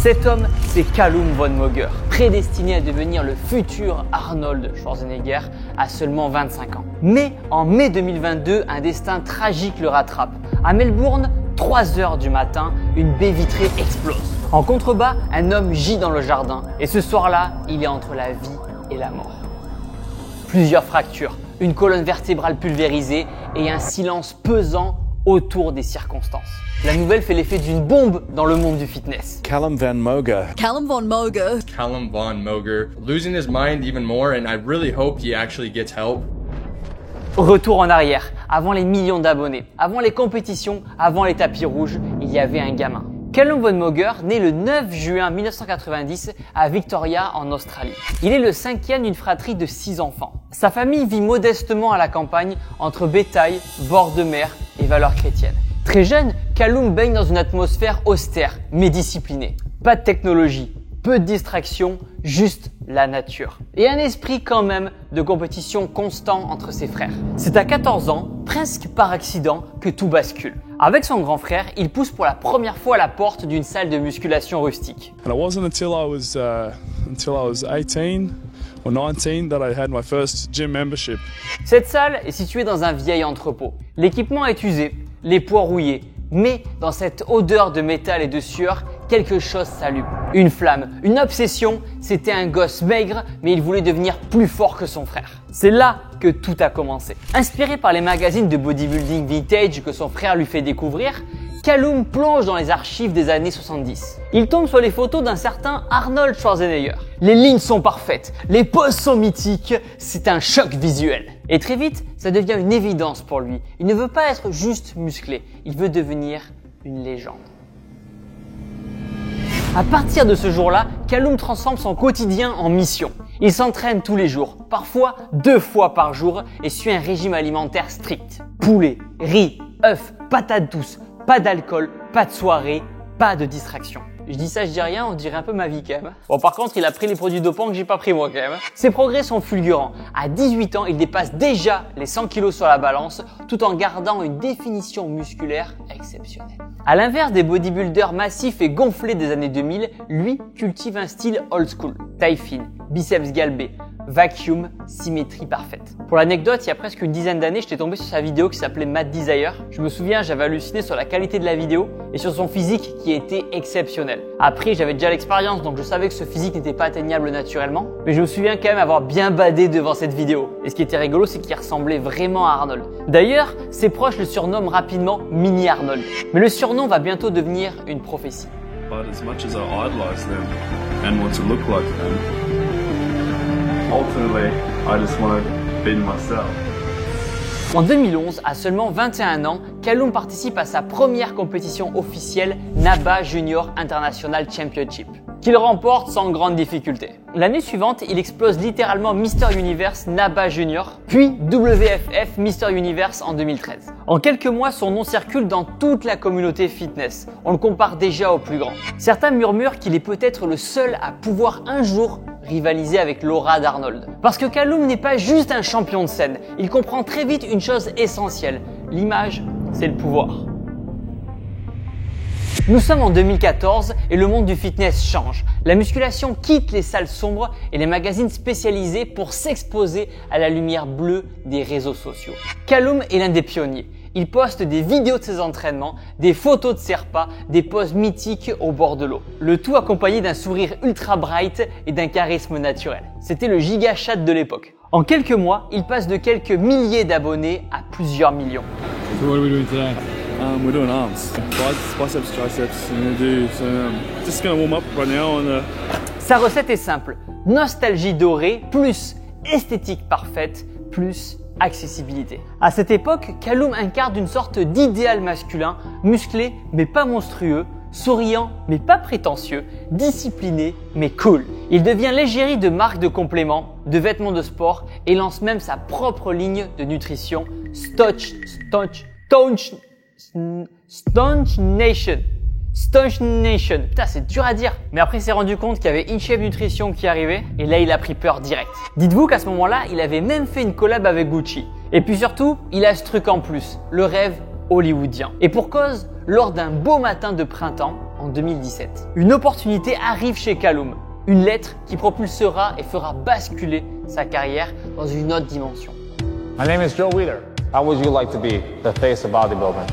Cet homme, c'est Callum von Moger, prédestiné à devenir le futur Arnold Schwarzenegger à seulement 25 ans. Mais en mai 2022, un destin tragique le rattrape. À Melbourne, 3 h du matin, une baie vitrée explose. En contrebas, un homme gît dans le jardin et ce soir-là, il est entre la vie et la mort. Plusieurs fractures, une colonne vertébrale pulvérisée et un silence pesant autour des circonstances. La nouvelle fait l'effet d'une bombe dans le monde du fitness. Callum von Moger. Callum von Moger. Callum von Moger. Losing his mind even more, and I really hope he actually gets help. Retour en arrière, avant les millions d'abonnés, avant les compétitions, avant les tapis rouges, il y avait un gamin. Callum von Moger, né le 9 juin 1990 à Victoria en Australie. Il est le 5e d'une fratrie de 6 enfants. Sa famille vit modestement à la campagne entre bétail, bord de mer et valeurs chrétiennes. Très jeune, Callum baigne dans une atmosphère austère mais disciplinée. Pas de technologie, peu de distractions, juste la nature. Et un esprit quand même de compétition constant entre ses frères. C'est à 14 ans, presque par accident, que tout bascule. Avec son grand frère, il pousse pour la première fois la porte d'une salle de musculation rustique. And it wasn't until I was 18 or 19 that I had my first gym membership. Cette salle est située dans un vieil entrepôt. L'équipement est usé, les poids rouillés. Mais dans cette odeur de métal et de sueur, quelque chose s'allume. Une flamme, une obsession. C'était un gosse maigre, mais il voulait devenir plus fort que son frère. C'est là que tout a commencé. Inspiré par les magazines de bodybuilding vintage que son frère lui fait découvrir, Callum plonge dans les archives des années 70. Il tombe sur les photos d'un certain Arnold Schwarzenegger. Les lignes sont parfaites, les poses sont mythiques, c'est un choc visuel. Et très vite, ça devient une évidence pour lui. Il ne veut pas être juste musclé, il veut devenir une légende. À partir de ce jour-là, Callum transforme son quotidien en mission. Il s'entraîne tous les jours, parfois 2 fois par jour et suit un régime alimentaire strict. Poulet, riz, œufs, patates douces, pas d'alcool, pas de soirée, pas de distraction. Je dis ça, je dis rien, on dirait un peu ma vie quand même. Bon, par contre, il a pris les produits dopants que j'ai pas pris moi quand même. Ses progrès sont fulgurants. À 18 ans, il dépasse déjà les 100 kg sur la balance, tout en gardant une définition musculaire exceptionnelle. À l'inverse des bodybuilders massifs et gonflés des années 2000, lui cultive un style old school. Taille fine, biceps galbés, vacuum, symétrie parfaite. Pour l'anecdote, il y a presque une dizaine d'années, j'étais tombé sur sa vidéo qui s'appelait Mad Desire. Je me souviens, j'avais halluciné sur la qualité de la vidéo et sur son physique qui était exceptionnel. Après, j'avais déjà l'expérience, donc je savais que ce physique n'était pas atteignable naturellement, mais je me souviens quand même avoir bien badé devant cette vidéo. Et ce qui était rigolo, c'est qu'il ressemblait vraiment à Arnold. D'ailleurs, ses proches le surnomment rapidement Mini Arnold. Mais le surnom va bientôt devenir une prophétie. But as much as I idolize them and want to look like them, ultimately, I just want to be myself. En 2011, à seulement 21 ans, Callum participe à sa première compétition officielle NABBA Junior International Championship, qu'il remporte sans grande difficulté. L'année suivante, il explose littéralement Mr Universe NABBA Junior, puis WFF Mr Universe en 2013. En quelques mois, son nom circule dans toute la communauté fitness. On le compare déjà au plus grand. Certains murmurent qu'il est peut-être le seul à pouvoir un jour rivaliser avec l'aura d'Arnold. Parce que Callum n'est pas juste un champion de scène, il comprend très vite une chose essentielle. L'image, c'est le pouvoir. Nous sommes en 2014 et le monde du fitness change. La musculation quitte les salles sombres et les magazines spécialisés pour s'exposer à la lumière bleue des réseaux sociaux. Callum est l'un des pionniers. Il poste des vidéos de ses entraînements, des photos de ses repas, des poses mythiques au bord de l'eau. Le tout accompagné d'un sourire ultra bright et d'un charisme naturel. C'était le giga chat de l'époque. En quelques mois, il passe de quelques milliers d'abonnés à plusieurs millions. So what are we doing today? We're doing arms. Biceps, triceps, just gonna warm up right now and Sa recette est simple. Nostalgie dorée plus esthétique parfaite plus accessibilité. À cette époque, Callum incarne une sorte d'idéal masculin, musclé mais pas monstrueux, souriant mais pas prétentieux, discipliné mais cool. Il devient l'égérie de marques de compléments, de vêtements de sport et lance même sa propre ligne de nutrition Staunch Nation. Staunch Nation. Putain, c'est dur à dire. Mais après, il s'est rendu compte qu'il y avait InShape Nutrition qui arrivait et là, il a pris peur direct. Dites-vous qu'à ce moment-là, il avait même fait une collab avec Gucci. Et puis surtout, il a ce truc en plus, le rêve hollywoodien. Et pour cause, lors d'un beau matin de printemps, en 2017. Une opportunité arrive chez Callum, une lettre qui propulsera et fera basculer sa carrière dans une autre dimension. My name is Joe Wheeler. How would you like to be the face of bodybuilding?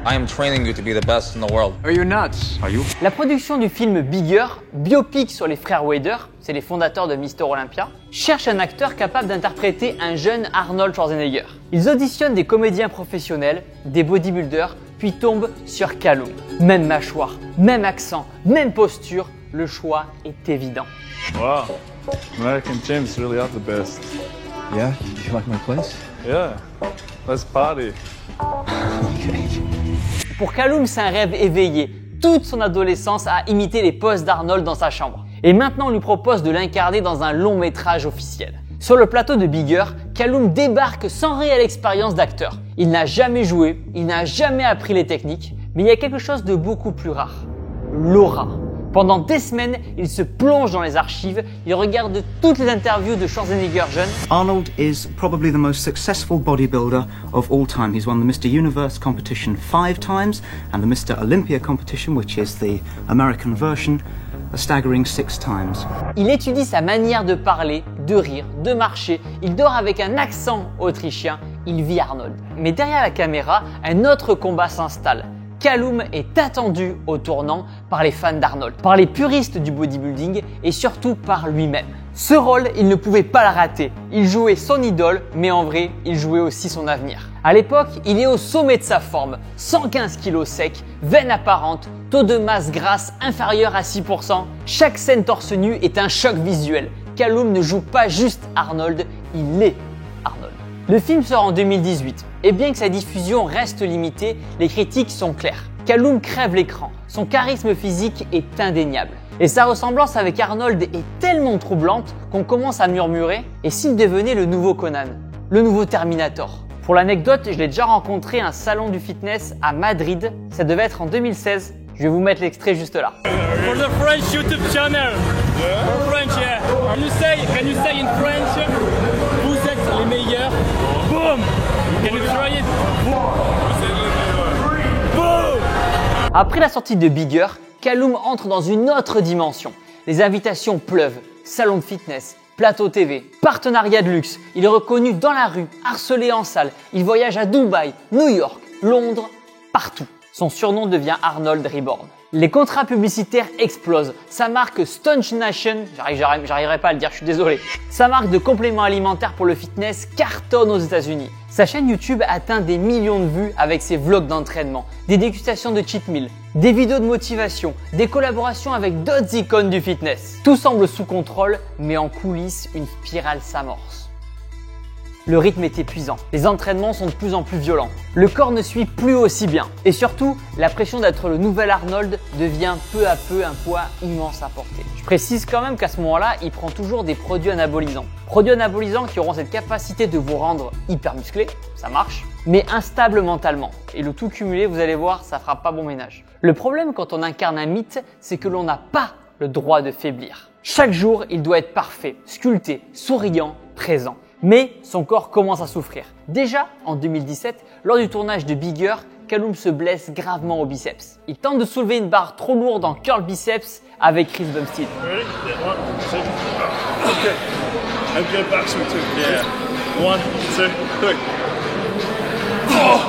I am training you to be the best in the world. Are you nuts? Are you? La production du film Bigger, biopic sur les frères Wader, c'est les fondateurs de Mister Olympia, cherche un acteur capable d'interpréter un jeune Arnold Schwarzenegger. Ils auditionnent des comédiens professionnels, des bodybuilders, puis tombent sur Callum. Même mâchoire, même accent, même posture, le choix est évident. Wow. American gyms really are the best. Yeah? You like my place? Yeah. Let's party. Pour Callum, c'est un rêve éveillé. Toute son adolescence a imité les poses d'Arnold dans sa chambre. Et maintenant, on lui propose de l'incarner dans un long métrage officiel. Sur le plateau de Bigger, Callum débarque sans réelle expérience d'acteur. Il n'a jamais joué, il n'a jamais appris les techniques, mais il y a quelque chose de beaucoup plus rare. L'aura. Pendant des semaines, il se plonge dans les archives, il regarde toutes les interviews de Schwarzenegger jeune. Arnold is probably the most successful bodybuilder of all time. He's won the Mr. Universe competition 5 times and the Mr. Olympia competition, which is the American version, a staggering 6 times. Il étudie sa manière de parler, de rire, de marcher. Il dort avec un accent autrichien. Il vit Arnold. Mais derrière la caméra, un autre combat s'installe. Callum est attendu au tournant par les fans d'Arnold, par les puristes du bodybuilding et surtout par lui-même. Ce rôle, il ne pouvait pas le rater. Il jouait son idole, mais en vrai, il jouait aussi son avenir. À l'époque, il est au sommet de sa forme, 115 kg sec, veine apparente, taux de masse grasse inférieur à 6%. Chaque scène torse nu est un choc visuel. Callum ne joue pas juste Arnold, il est Arnold. Le film sort en 2018 et bien que sa diffusion reste limitée, les critiques sont claires. Callum crève l'écran, son charisme physique est indéniable. Et sa ressemblance avec Arnold est tellement troublante qu'on commence à murmurer « et s'il devenait le nouveau Conan, le nouveau Terminator ?» Pour l'anecdote, je l'ai déjà rencontré à un salon du fitness à Madrid, ça devait être en 2016. Je vais vous mettre l'extrait juste là. For the French YouTube channel. For French, yeah. Can you say in French? Vous êtes les meilleurs. Boom. Can you try it? Boom. Après la sortie de Bigger, Callum entre dans une autre dimension. Les invitations pleuvent, salon de fitness, plateau TV, partenariat de luxe. Il est reconnu dans la rue, harcelé en salle. Il voyage à Dubaï, New York, Londres, partout. Son surnom devient Arnold Reborn. Les contrats publicitaires explosent. Sa marque Stunch Nation, j'arriverai pas à le dire, je suis désolé. Sa marque de compléments alimentaires pour le fitness cartonne aux États-Unis. Sa chaîne YouTube atteint des millions de vues avec ses vlogs d'entraînement, des dégustations de cheat meal, des vidéos de motivation, des collaborations avec d'autres icônes du fitness. Tout semble sous contrôle, mais en coulisses, une spirale s'amorce. Le rythme est épuisant, les entraînements sont de plus en plus violents, le corps ne suit plus aussi bien et surtout, la pression d'être le nouvel Arnold devient peu à peu un poids immense à porter. Je précise quand même qu'à ce moment-là, il prend toujours des produits anabolisants. Produits anabolisants qui auront cette capacité de vous rendre hyper musclé, ça marche, mais instable mentalement. Et le tout cumulé, vous allez voir, ça fera pas bon ménage. Le problème quand on incarne un mythe, c'est que l'on n'a pas le droit de faiblir. Chaque jour, il doit être parfait, sculpté, souriant, présent. Mais son corps commence à souffrir. Déjà, en 2017, lors du tournage de Bigger, Callum se blesse gravement au biceps. Il tente de soulever une barre trop lourde en curl biceps avec Chris Bumstead. Ready? Yeah, 1, 2. Okay. And go back to 2. Yeah. 1, 2, 3. Oh,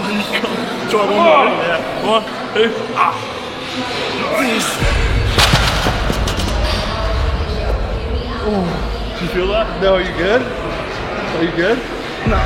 try one more. Yeah. 1, 2. Ah. Please. Oh. You feel that? No, you good? Are you good? No.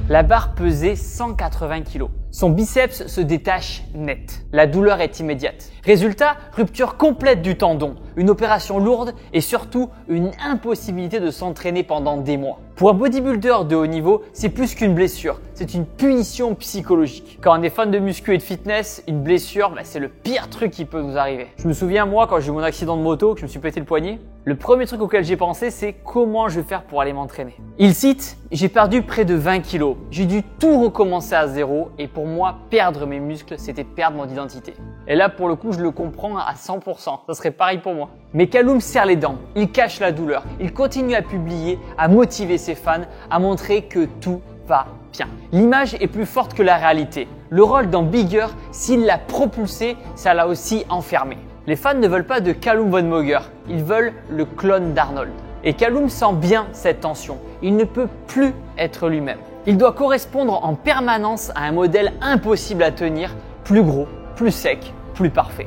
La barre pesait 180 kg. Son biceps se détache net. La douleur est immédiate. Résultat, rupture complète du tendon, une opération lourde et surtout une impossibilité de s'entraîner pendant des mois. Pour un bodybuilder de haut niveau, c'est plus qu'une blessure, c'est une punition psychologique. Quand on est fan de muscu et de fitness, une blessure, c'est le pire truc qui peut nous arriver. Je me souviens moi quand j'ai eu mon accident de moto, que je me suis pété le poignet, le premier truc auquel j'ai pensé c'est comment je vais faire pour aller m'entraîner. Il cite, j'ai perdu près de 20 kilos, j'ai dû tout recommencer à zéro et pour moi perdre mes muscles c'était perdre mon identité. Et là pour le coup je le comprends à 100%, ça serait pareil pour moi. Mais Callum serre les dents, il cache la douleur, il continue à publier, à motiver ses fans, à montrer que tout va bien. L'image est plus forte que la réalité. Le rôle dans Bigger, s'il l'a propulsé, ça l'a aussi enfermé. Les fans ne veulent pas de Callum Von Moger, ils veulent le clone d'Arnold. Et Callum sent bien cette tension. Il ne peut plus être lui-même. Il doit correspondre en permanence à un modèle impossible à tenir, plus gros, plus sec, plus parfait.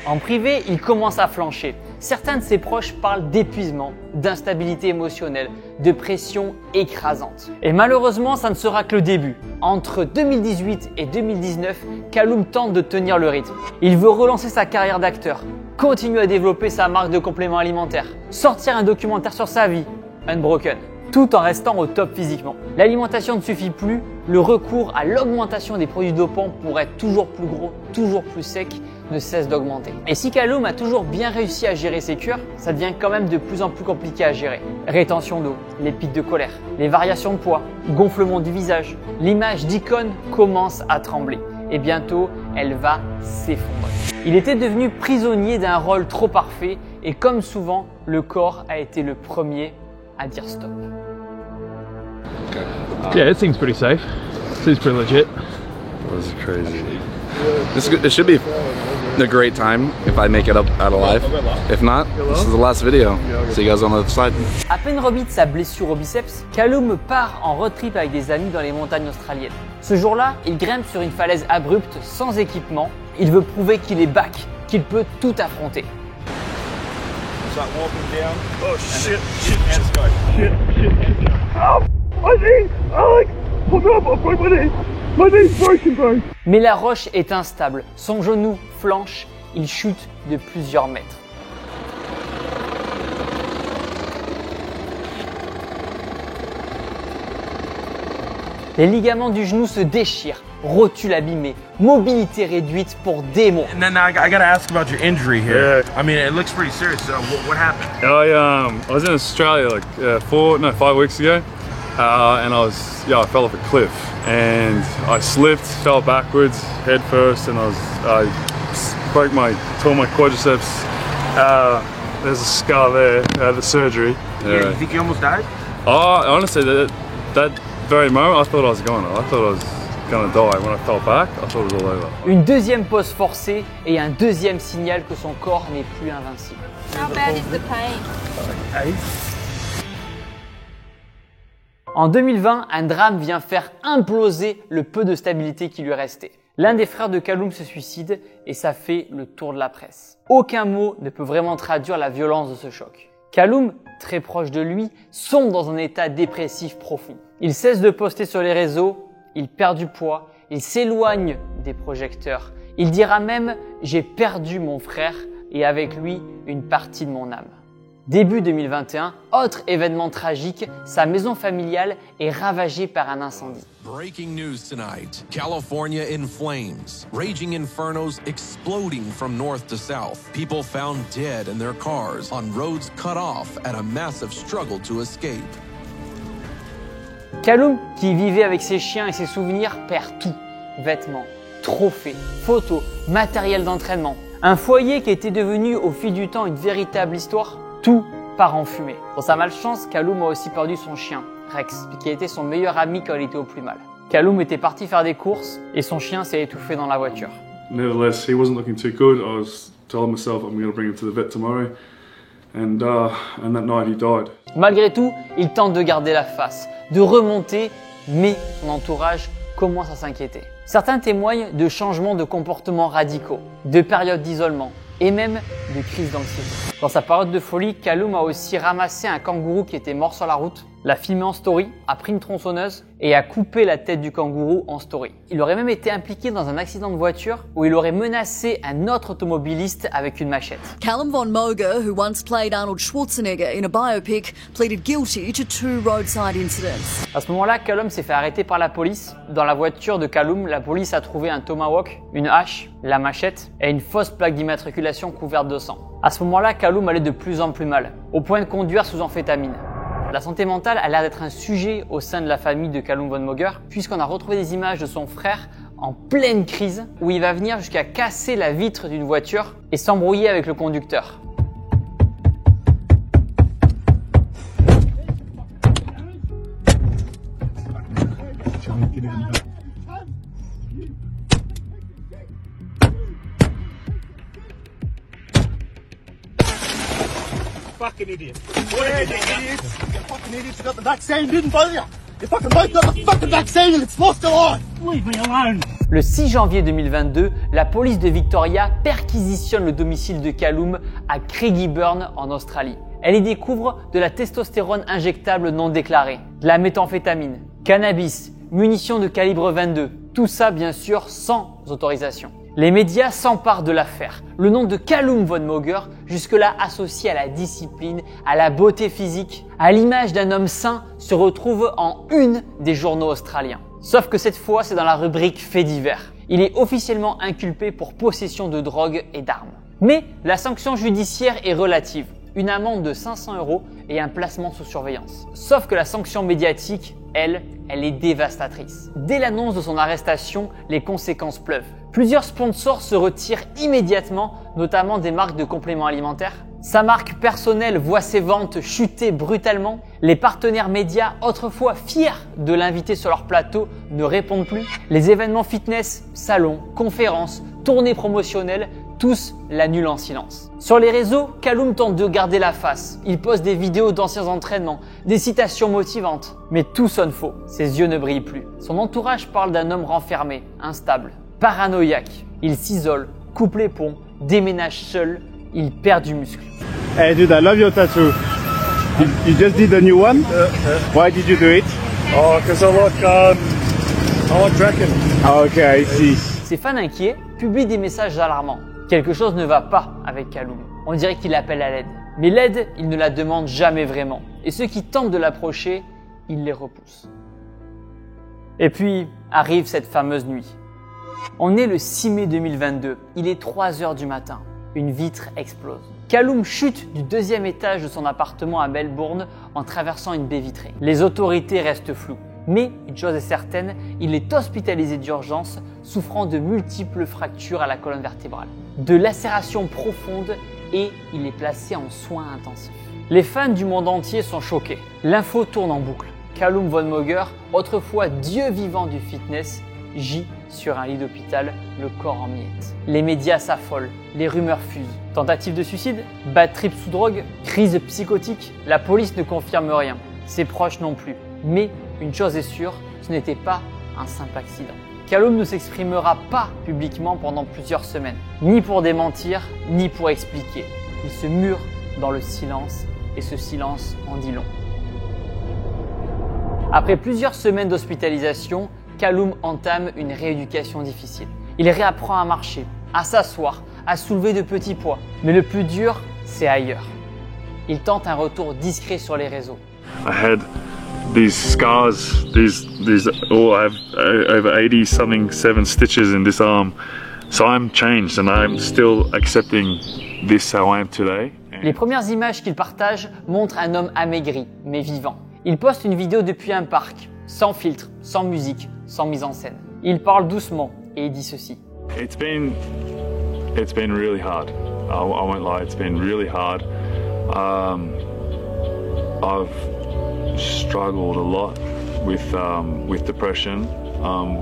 En privé, il commence à flancher. Certains de ses proches parlent d'épuisement, d'instabilité émotionnelle, de pression écrasante. Et malheureusement, ça ne sera que le début. Entre 2018 et 2019, Callum tente de tenir le rythme. Il veut relancer sa carrière d'acteur, continuer à développer sa marque de compléments alimentaires, sortir un documentaire sur sa vie, Unbroken, tout en restant au top physiquement. L'alimentation ne suffit plus, le recours à l'augmentation des produits dopants pour être toujours plus gros, toujours plus sec, ne cesse d'augmenter. Et si Callum a toujours bien réussi à gérer ses cures, ça devient quand même de plus en plus compliqué à gérer. Rétention d'eau, les pics de colère, les variations de poids, gonflement du visage. L'image d'icône commence à trembler et bientôt elle va s'effondrer. Il était devenu prisonnier d'un rôle trop parfait et comme souvent, le corps a été le premier à dire stop. Yeah, it seems pretty safe. Seems pretty legit. This is crazy. It should be a great time if I make it up out alive. If not, this is the last video. See you guys on the other side. À peine remis de sa blessure au biceps, Callum part en road trip avec des amis dans les montagnes australiennes. Ce jour-là, il grimpe sur une falaise abrupte sans équipement. Il veut prouver qu'il est back, qu'il peut tout affronter. Start walking down. Oh shit! Mais la roche est instable, son genou flanche, il chute de plusieurs mètres. Les ligaments du genou se déchirent, rotule abîmée, mobilité réduite pour des mois. And then I gotta ask about your injury here. I mean, it looks pretty serious. So what happened? I was in Australia like 5 weeks ago, and I fell off a cliff and I slipped, fell backwards, head first, and I tore my quadriceps. There's a scar there. The surgery. Yeah. You think you almost died? Oh, honestly, that very moment, I thought I was gonna die. When I fell back, I thought it was all over. Une deuxième pause forcée et un deuxième signal que son corps n'est plus invincible. How bad is the pain? En 2020, un drame vient faire imploser le peu de stabilité qui lui restait. L'un des frères de Callum se suicide et ça fait le tour de la presse. Aucun mot ne peut vraiment traduire la violence de ce choc. Callum, très proche de lui, sombre dans un état dépressif profond. Il cesse de poster sur les réseaux, il perd du poids, il s'éloigne des projecteurs. Il dira même « j'ai perdu mon frère et avec lui une partie de mon âme ». Début 2021, autre événement tragique, sa maison familiale est ravagée par un incendie. Breaking news tonight. California in flames. Raging infernos exploding from north to south. People found dead in their cars on roads cut off at a massive struggle to escape. Callum, qui vivait avec ses chiens et ses souvenirs, perd tout. Vêtements, trophées, photos, matériel d'entraînement. Un foyer qui était devenu au fil du temps une véritable histoire. Tout part en fumée. Dans sa malchance, Callum a aussi perdu son chien, Rex, qui a été son meilleur ami quand il était au plus mal. Callum était parti faire des courses et son chien s'est étouffé dans la voiture. Nevertheless, he wasn't looking too good. I was telling myself I'm going to bring him to the vet tomorrow, and that night he died. Malgré tout, il tente de garder la face, de remonter, mais son entourage commence à s'inquiéter. Certains témoignent de changements de comportements radicaux, de périodes d'isolement et même de crises d'anxiété. Dans sa période de folie, Callum a aussi ramassé un kangourou qui était mort sur la route, l'a filmé en story, a pris une tronçonneuse et a coupé la tête du kangourou en story. Il aurait même été impliqué dans un accident de voiture où il aurait menacé un autre automobiliste avec une machette. Callum Von Moger, who once played Arnold Schwarzenegger in a biopic, pleaded guilty to 2 roadside incidents. À ce moment-là, Callum s'est fait arrêter par la police. Dans la voiture de Callum, la police a trouvé un tomahawk, une hache, la machette et une fausse plaque d'immatriculation couverte de sang. À ce moment-là, Callum allait de plus en plus mal, au point de conduire sous amphétamine. La santé mentale a l'air d'être un sujet au sein de la famille de Callum Von Moger, puisqu'on a retrouvé des images de son frère en pleine crise, où il va venir jusqu'à casser la vitre d'une voiture et s'embrouiller avec le conducteur. fucking idiot. What are you idiot? You fucking idiots, you got the vaccine, didn't you? You fucking both got the fucking vaccine and it's lost a life. Leave me alone. Le 6 janvier 2022, la police de Victoria perquisitionne le domicile de Callum à Craigieburn en Australie. Elle y découvre de la testostérone injectable non déclarée, de la méthamphétamine, cannabis, munitions de calibre 22, tout ça bien sûr sans autorisation. Les médias s'emparent de l'affaire. Le nom de Callum Von Moger, jusque-là associé à la discipline, à la beauté physique, à l'image d'un homme sain, se retrouve en une des journaux australiens. Sauf que cette fois, c'est dans la rubrique faits divers. Il est officiellement inculpé pour possession de drogue et d'armes. Mais la sanction judiciaire est relative. Une amende de 500 € et un placement sous surveillance. Sauf que la sanction médiatique, elle est dévastatrice. Dès l'annonce de son arrestation, les conséquences pleuvent. Plusieurs sponsors se retirent immédiatement, notamment des marques de compléments alimentaires. Sa marque personnelle voit ses ventes chuter brutalement. Les partenaires médias, autrefois fiers de l'inviter sur leur plateau, ne répondent plus. Les événements fitness, salons, conférences, tournées promotionnelles, tous l'annulent en silence. Sur les réseaux, Callum tente de garder la face. Il poste des vidéos d'anciens entraînements, des citations motivantes. Mais tout sonne faux. Ses yeux ne brillent plus. Son entourage parle d'un homme renfermé, instable, paranoïaque. Il s'isole, coupe les ponts, déménage seul. Il perd du muscle. Hey dude, I love your tattoo. You just did a new one? Why did you do it? Oh, because I like Draken. Okay, I see. Ses fans inquiets publient des messages alarmants. Quelque chose ne va pas avec Callum. On dirait qu'il appelle à l'aide. Mais l'aide, il ne la demande jamais vraiment. Et ceux qui tentent de l'approcher, il les repousse. Et puis arrive cette fameuse nuit. On est le 6 mai 2022. Il est 3 h du matin. Une vitre explose. Callum chute du 2e étage de son appartement à Melbourne en traversant une baie vitrée. Les autorités restent floues. Mais, une chose est certaine, il est hospitalisé d'urgence, souffrant de multiples fractures à la colonne vertébrale, de lacérations profondes et il est placé en soins intensifs. Les fans du monde entier sont choqués. L'info tourne en boucle. Callum Von Moger, autrefois dieu vivant du fitness, gît sur un lit d'hôpital, le corps en miettes. Les médias s'affolent, les rumeurs fusent. Tentative de suicide? Bad trip sous drogue? Crise psychotique? La police ne confirme rien, ses proches non plus. Mais une chose est sûre, ce n'était pas un simple accident. Callum ne s'exprimera pas publiquement pendant plusieurs semaines, ni pour démentir, ni pour expliquer. Il se mure dans le silence et ce silence en dit long. Après plusieurs semaines d'hospitalisation, Callum entame une rééducation difficile. Il réapprend à marcher, à s'asseoir, à soulever de petits poids. Mais le plus dur, c'est ailleurs. Il tente un retour discret sur les réseaux. These scars, I have over 80-something stitches in this arm. So I'm changed and I'm still accepting this how I am today. Les premières images qu'il partage montrent un homme amaigri, mais vivant. Il poste une vidéo depuis un parc, sans filtre, sans musique, sans mise en scène. Il parle doucement et il dit ceci. It's been really hard. I won't lie, it's been really hard. I've struggled a lot with depression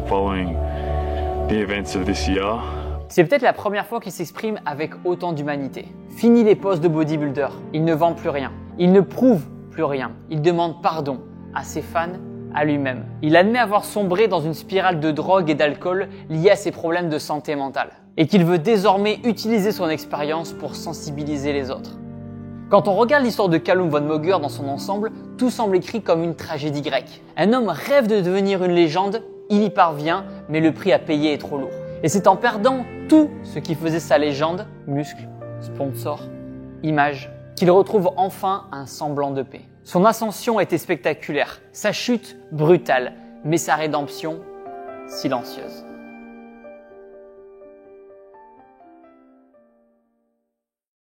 following the events of this year. C'est peut-être la première fois qu'il s'exprime avec autant d'humanité. Fini les poses de bodybuilder. Il ne vend plus rien. Il ne prouve plus rien. Il demande pardon à ses fans, à lui-même. Il admet avoir sombré dans une spirale de drogue et d'alcool liée à ses problèmes de santé mentale. Et qu'il veut désormais utiliser son expérience pour sensibiliser les autres. Quand on regarde l'histoire de Callum Von Moger dans son ensemble, tout semble écrit comme une tragédie grecque. Un homme rêve de devenir une légende, il y parvient, mais le prix à payer est trop lourd. Et c'est en perdant tout ce qui faisait sa légende, muscles, sponsors, images, qu'il retrouve enfin un semblant de paix. Son ascension était spectaculaire, sa chute brutale, mais sa rédemption silencieuse.